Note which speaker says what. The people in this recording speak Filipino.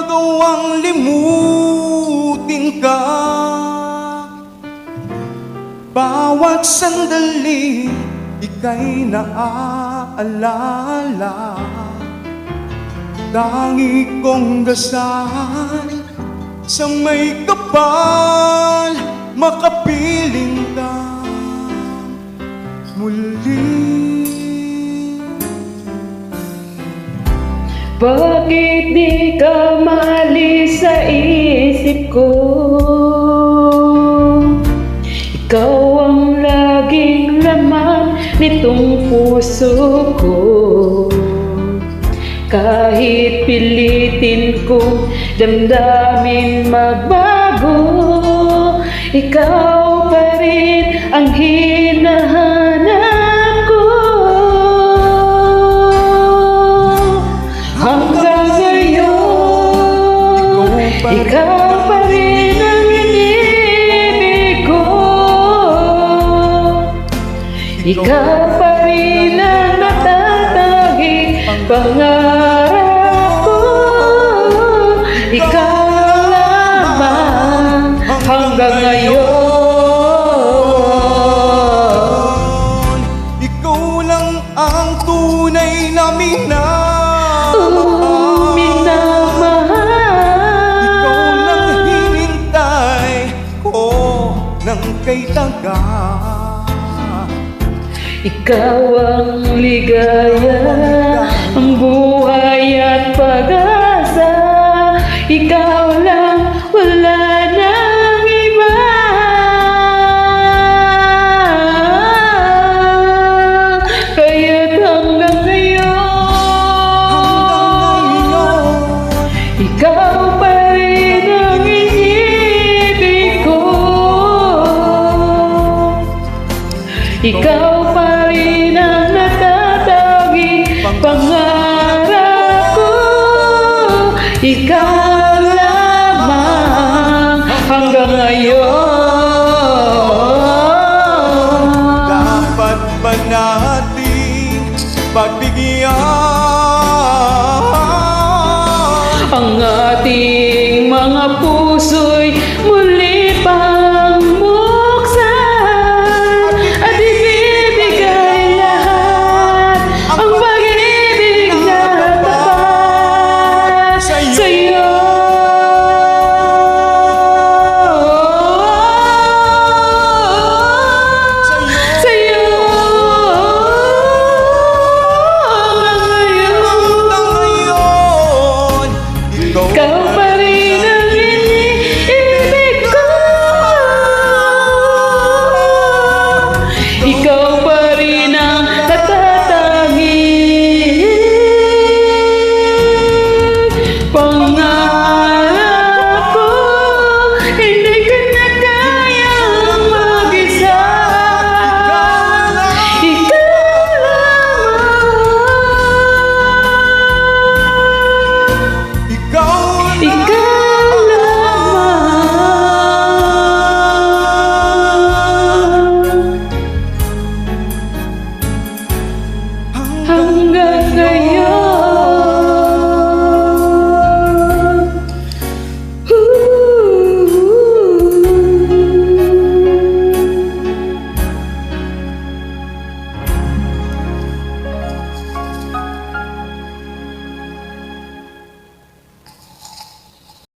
Speaker 1: magawang limutin ka. Bawat sandali ika'y naaalala. Tangi kong dasal sa may kapal, makapiling ka muli.
Speaker 2: Bakit di ka maalis sa isip ko? Ikaw ang laging laman nitong puso ko. Kahit pilitin kong damdamin magbago, ikaw pa rin ang hinahanap ko. Hanggang ngayon, ikaw pa rin ang inibig ko. Ikaw pa rin ang natatanging pangarap ko. Ikaw lamang hanggang ngayon.
Speaker 1: Ikaw lang ang tunay na ikaw lang hinintay ko ng kay taga.
Speaker 2: Ikaw ang ligaya, ang buhay at pag-asa. Ikaw lang, wala nang iba. Kaya't hanggang ngayon, ikaw pa rin ang inibig ko. Ikaw pa rin ang natatanging pangarap ko. Ikaw lamang hanggang ngayon.
Speaker 1: Dapat ba nating pagbigyan
Speaker 2: Ang ating mga puso'y muli pang buksan at ibibigay lahat ang pag-ibig na tapat sa'yo.